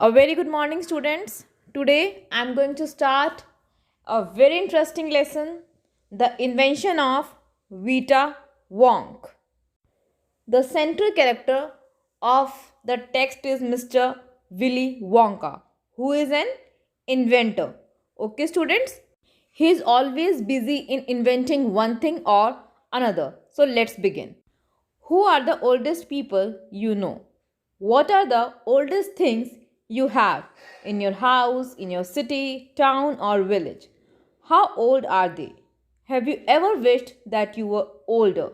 A very good morning, students. Today I am going to start a very interesting lesson, the invention of Vita Wonk. The central character of the text is Mr. Willy Wonka, who is an inventor. Okay, students? He is always busy in inventing one thing or another. So let's begin. Who are the oldest people you know? What are the oldest things you have in your house, in your city, town, or village? How old are they? Have you ever wished that you were older?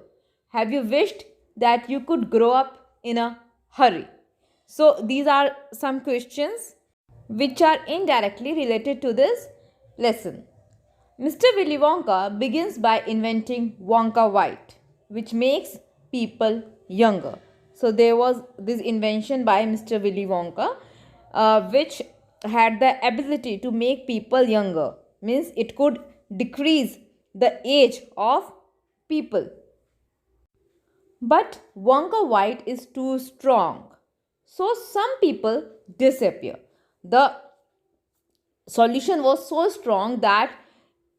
Have you wished that you could grow up in a hurry? So, these are some questions which are indirectly related to this lesson. Mr. Willy Wonka begins by inventing Wonka White, which makes people younger. So there was this invention by Mr. Willy Wonka, which had the ability to make people younger. Means it could decrease the age of people. But Wonka White is too strong. So some people disappear. The solution was so strong that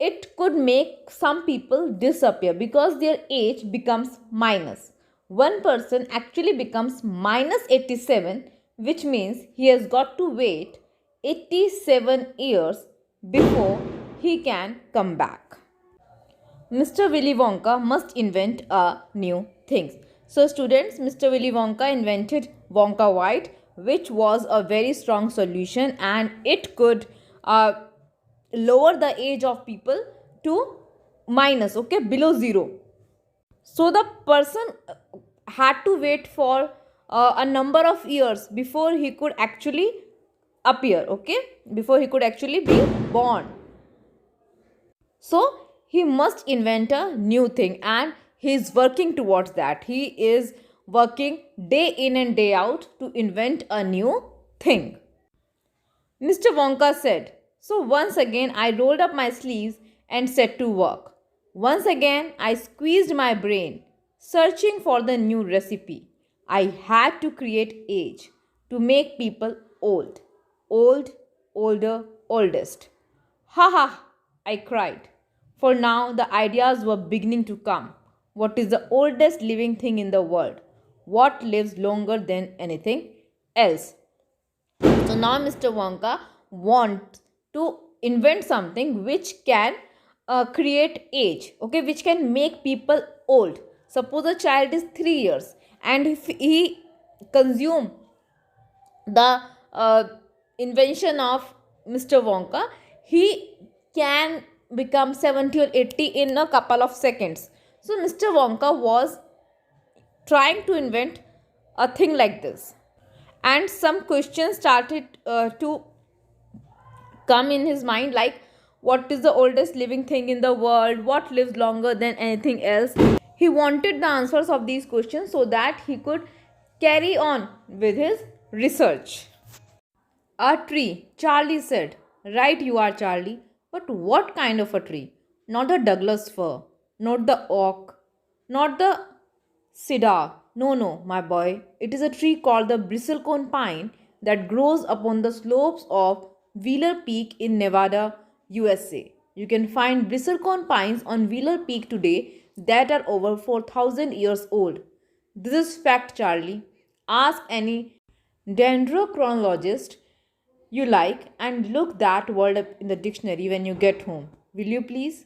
it could make some people disappear because their age becomes minus. One person actually becomes minus 87, which means he has got to wait 87 years before he can come back. Mr. Willy Wonka must invent a new things. So students, Mr. Willy Wonka invented Wonka White, which was a very strong solution, and it could lower the age of people to minus, okay, below zero. So the person had to wait for a number of years before he could actually appear, okay, before he could actually be born. So he must invent a new thing, and he is working towards that. He is working day in and day out to invent a new thing. Mr. Wonka said, "So once again I rolled up my sleeves and set to work. Once again I squeezed my brain, searching for the new recipe. I had to create age, to make people old. Old, older, oldest. Ha ha, I cried. For now the ideas were beginning to come. What is the oldest living thing in the world? What lives longer than anything else?" So now Mr. Wonka wants to invent something which can create age, okay, which can make people old. Suppose a child is 3 years, and if he consume the invention of Mr. Wonka, he can become 70 or 80 in a couple of seconds. So Mr. Wonka was trying to invent a thing like this, and some questions started to come in his mind, like what is the oldest living thing in the world, what lives longer than anything else. He wanted the answers of these questions so that he could carry on with his research. "A tree," Charlie said. "Right you are, Charlie. But what kind of a tree? Not the Douglas fir, not the oak, not the cedar. No, no, my boy. It is a tree called the bristlecone pine that grows upon the slopes of Wheeler Peak in Nevada, USA. You can find bristlecone pines on Wheeler Peak today that are over 4,000 years old. This is fact, Charlie. Ask any dendrochronologist you like and look that word up in the dictionary when you get home. Will you please?"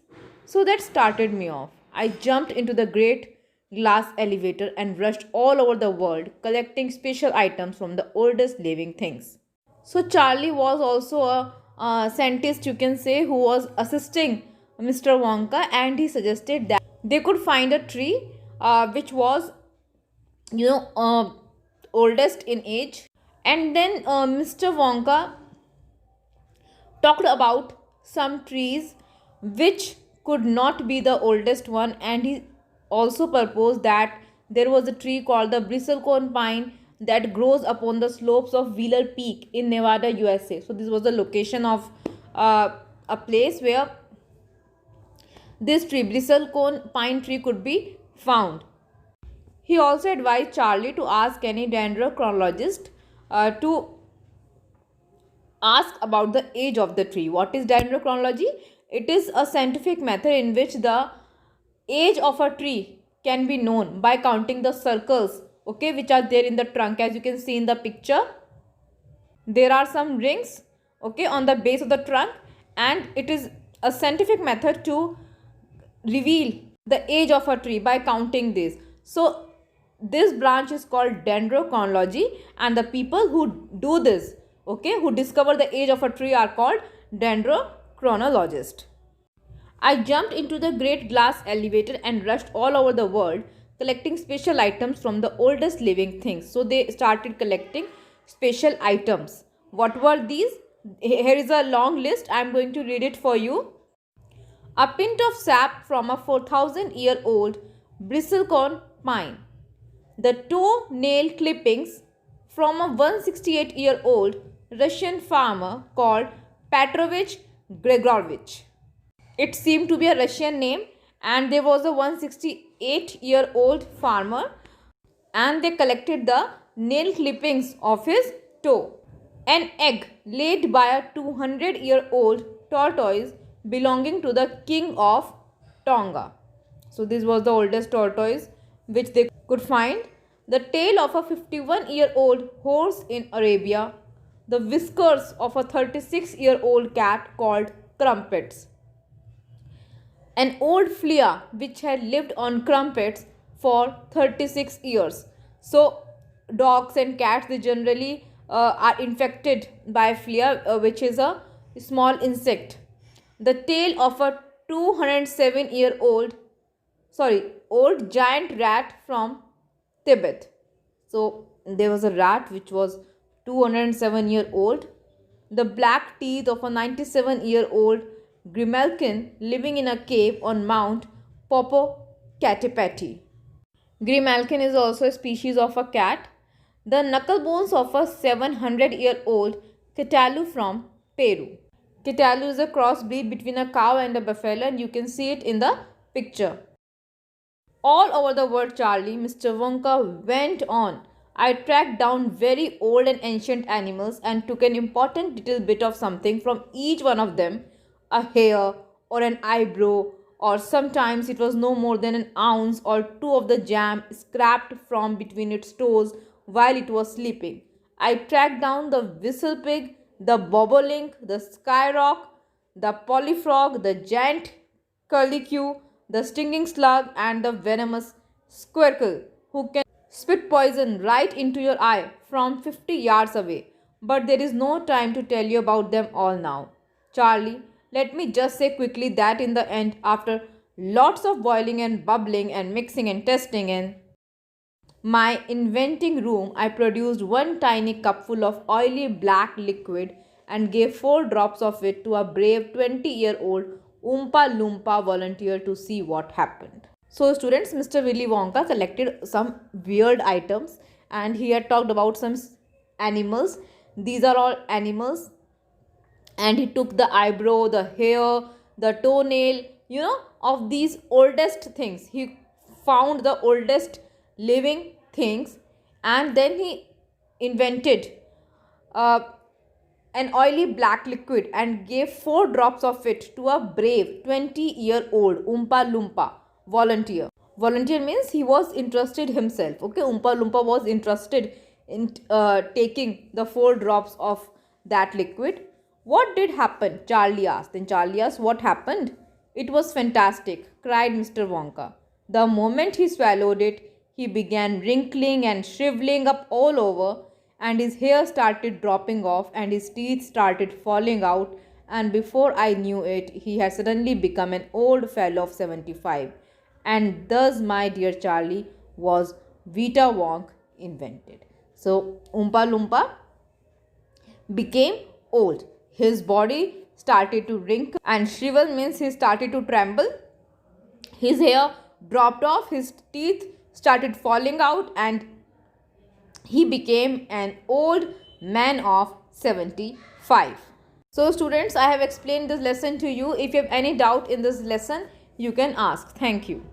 So that started me off. I jumped into the great glass elevator and rushed all over the world collecting special items from the oldest living things. So Charlie was also a scientist, you can say, who was assisting Mr. Wonka, and he suggested that they could find a tree which was, you know, oldest in age. And then Mr. Wonka talked about some trees which could not be the oldest one, and he also proposed that there was a tree called the bristlecone pine that grows upon the slopes of Wheeler Peak in Nevada, USA. So this was the location of a place where this tree, bristlecone pine tree, could be found. He also advised Charlie to ask any dendrochronologist to Ask about the age of the tree. What is dendrochronology? It is a scientific method in which the age of a tree can be known by counting the circles, okay, which are there in the trunk. As you can see in the picture, there are some rings, okay, on the base of the trunk, and it is a scientific method to reveal the age of a tree by counting this. So this branch is called dendrochronology, and the people who do this, okay, who discover the age of a tree, are called dendrochronologists. I jumped into the great glass elevator and rushed all over the world collecting special items from the oldest living things. So they started collecting special items. What were these? Here is a long list. I am going to read it for you. A pint of sap from a 4,000-year-old bristlecone pine. The toe-nail clippings from a 168-year-old Russian farmer called Petrovich Gregorovich. It seemed to be a Russian name, and there was a 168-year-old farmer, and they collected the nail clippings of his toe. An egg laid by a 200-year-old tortoise belonging to the king of Tonga. So this was the oldest tortoise which they could find. The tail of a 51-year-old horse in Arabia. The whiskers of a 36-year-old cat called crumpets. An old flea which had lived on crumpets for 36 years. So dogs and cats, they generally are infected by flea, which is a small insect. The tail of a 207-year-old old giant rat from Tibet. So there was a rat which was 207-year-old. The black teeth of a 97-year-old grimalkin living in a cave on Mount Popocatépetl. Grimalkin is also a species of a cat. The knuckle bones of a 700-year-old catalu from Peru. Catalu is a crossbreed between a cow and a buffalo, and you can see it in the picture. All over the world, Charlie, Mr. Wonka went on. I tracked down very old and ancient animals and took an important little bit of something from each one of them, a hair or an eyebrow, or sometimes it was no more than an ounce or two of the jam scraped from between its toes while it was sleeping. I tracked down the whistle pig, the bobolink, the skyrock, the polyfrog, the giant curlicue, the stinging slug, and the venomous squircle, who can spit poison right into your eye from 50 yards away. But there is no time to tell you about them all now. Charlie, let me just say quickly that in the end, after lots of boiling and bubbling and mixing and testing in my inventing room, I produced one tiny cupful of oily black liquid and gave 4 drops of it to a brave 20-year-old Oompa Loompa volunteer to see what happened. So students, Mr. Willy Wonka collected some weird items, and he had talked about some animals. These are all animals, and he took the eyebrow, the hair, the toenail, of these oldest things. He found the oldest living things, and then he invented an oily black liquid and gave 4 drops of it to a brave 20-year-old Oompa Loompa volunteer. Volunteer means he was interested himself. Okay, Oompa Loompa was interested in taking the 4 drops of that liquid. What did happen? Charlie asked. Then Charlie asked, what happened? It was fantastic, cried Mr. Wonka. The moment he swallowed it, he began wrinkling and shriveling up all over, and his hair started dropping off and his teeth started falling out, and before I knew it, he had suddenly become an old fellow of 75. And thus, my dear Charlie, was Vita Wonk invented. So, Oompa Loompa became old. His body started to wrinkle and shrivel, means he started to tremble. His hair dropped off, his teeth started falling out, and he became an old man of 75. So students, I have explained this lesson to you. If you have any doubt in this lesson, you can ask. Thank you.